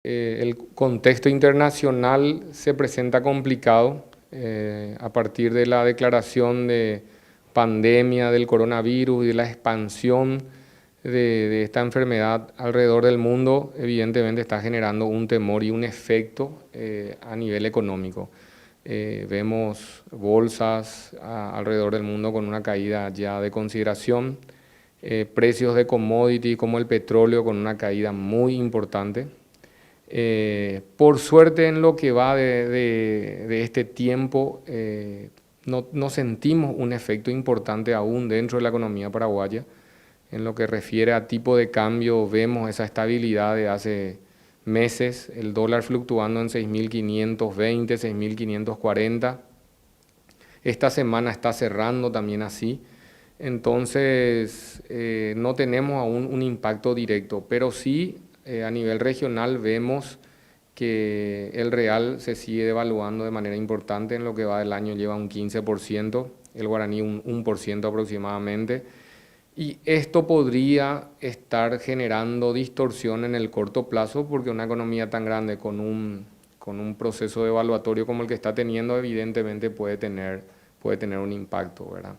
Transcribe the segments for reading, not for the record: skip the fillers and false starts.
El contexto internacional se presenta complicado a partir de la declaración de pandemia del coronavirus y de la expansión de esta enfermedad alrededor del mundo. Evidentemente está generando un temor y un efecto a nivel económico. Vemos bolsas alrededor del mundo con una caída ya de consideración, precios de commodities como el petróleo con una caída muy importante. Por suerte, en lo que va de este tiempo, no sentimos un efecto importante aún dentro de la economía paraguaya. En lo que refiere a tipo de cambio, vemos esa estabilidad de hace meses, el dólar fluctuando en 6.520, 6.540. Esta semana está cerrando también así. Entonces, no tenemos aún un impacto directo, pero sí a nivel regional vemos que el real se sigue devaluando de manera importante. En lo que va del año lleva un 15%, el guaraní un 1% aproximadamente. Y esto podría estar generando distorsión en el corto plazo porque una economía tan grande con un proceso devaluatorio como el que está teniendo evidentemente puede tener un impacto, ¿verdad?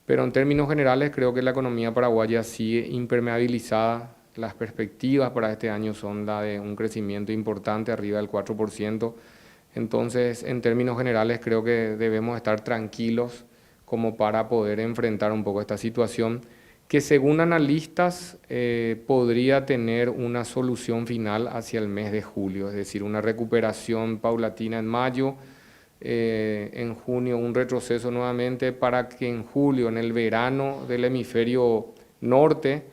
Pero en términos generales creo que la economía paraguaya sigue impermeabilizada. Las perspectivas para este año son la de un crecimiento importante, arriba del 4%. Entonces, en términos generales, creo que debemos estar tranquilos como para poder enfrentar un poco esta situación, que según analistas podría tener una solución final hacia el mes de julio, es decir, una recuperación paulatina en mayo, en junio un retroceso nuevamente para que en julio, en el verano del hemisferio norte,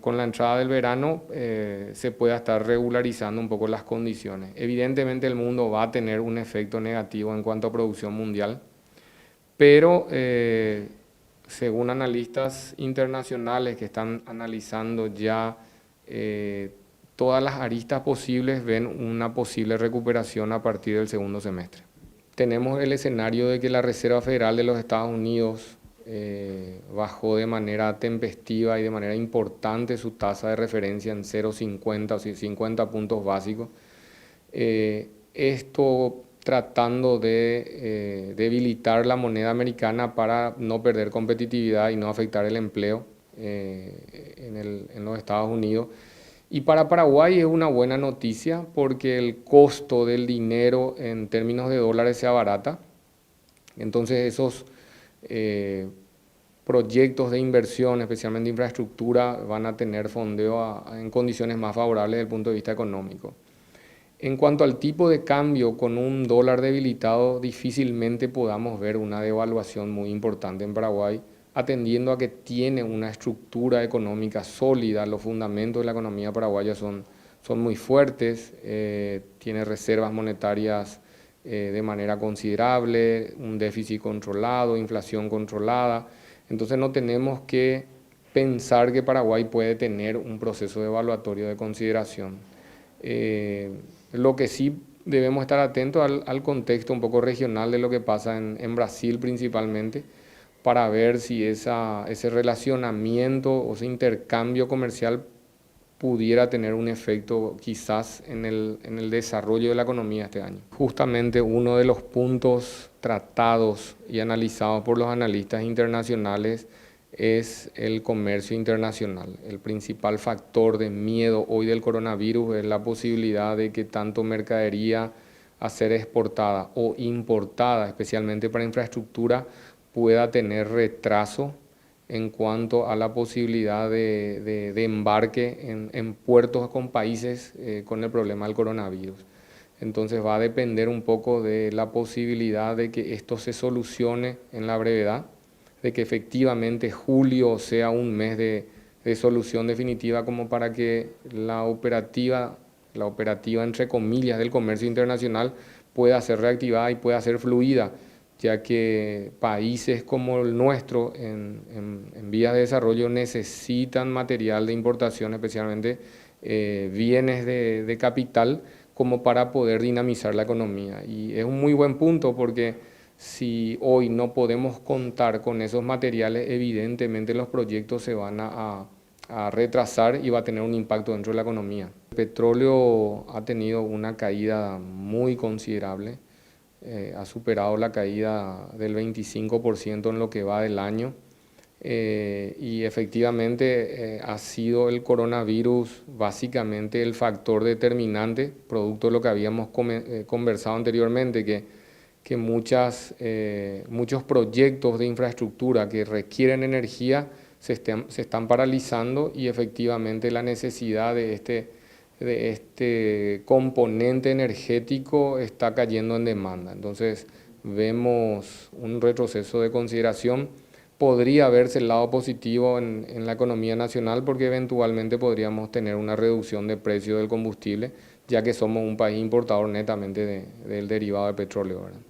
con la entrada del verano, se pueda estar regularizando un poco las condiciones. Evidentemente el mundo va a tener un efecto negativo en cuanto a producción mundial, pero según analistas internacionales que están analizando ya todas las aristas posibles, ven una posible recuperación a partir del segundo semestre. Tenemos el escenario de que la Reserva Federal de los Estados Unidos bajó de manera tempestiva y de manera importante su tasa de referencia en 0,50, o sea, 50 puntos básicos. Esto tratando de debilitar la moneda americana para no perder competitividad y no afectar el empleo en los Estados Unidos. Y para Paraguay es una buena noticia porque el costo del dinero en términos de dólares se abarata. Entonces esos proyectos de inversión, especialmente infraestructura, van a tener fondeo en condiciones más favorables desde el punto de vista económico. En cuanto al tipo de cambio, con un dólar debilitado difícilmente podamos ver una devaluación muy importante en Paraguay, atendiendo a que tiene una estructura económica sólida. Los fundamentos de la economía paraguaya son muy fuertes, tiene reservas monetarias de manera considerable, un déficit controlado, inflación controlada. Entonces no tenemos que pensar que Paraguay puede tener un proceso devaluatorio de consideración. Lo que sí debemos estar atentos al contexto un poco regional de lo que pasa en Brasil principalmente, para ver si ese relacionamiento o ese intercambio comercial pudiera tener un efecto quizás en el desarrollo de la economía este año. Justamente uno de los puntos tratados y analizados por los analistas internacionales es el comercio internacional. El principal factor de miedo hoy del coronavirus es la posibilidad de que tanto mercadería a ser exportada o importada, especialmente para infraestructura, pueda tener retraso en cuanto a la posibilidad de embarque en puertos con países con el problema del coronavirus. Entonces va a depender un poco de la posibilidad de que esto se solucione en la brevedad, de que efectivamente julio sea un mes de solución definitiva como para que la operativa entre comillas del comercio internacional pueda ser reactivada y pueda ser fluida, ya que países como el nuestro en vías de desarrollo necesitan material de importación, especialmente bienes de capital, como para poder dinamizar la economía. Y es un muy buen punto porque si hoy no podemos contar con esos materiales, evidentemente los proyectos se van a retrasar y va a tener un impacto dentro de la economía. petróleo ha tenido una caída muy considerable, ha superado la caída del 25% en lo que va del año. Y efectivamente ha sido el coronavirus básicamente el factor determinante, producto de lo que habíamos conversado anteriormente, que muchos proyectos de infraestructura que requieren energía se están paralizando, y efectivamente la necesidad de este componente energético está cayendo en demanda. Entonces vemos un retroceso de consideración. Podría verse el lado positivo en la economía nacional, porque eventualmente podríamos tener una reducción de precio del combustible, ya que somos un país importador netamente del derivado de petróleo, ¿verdad?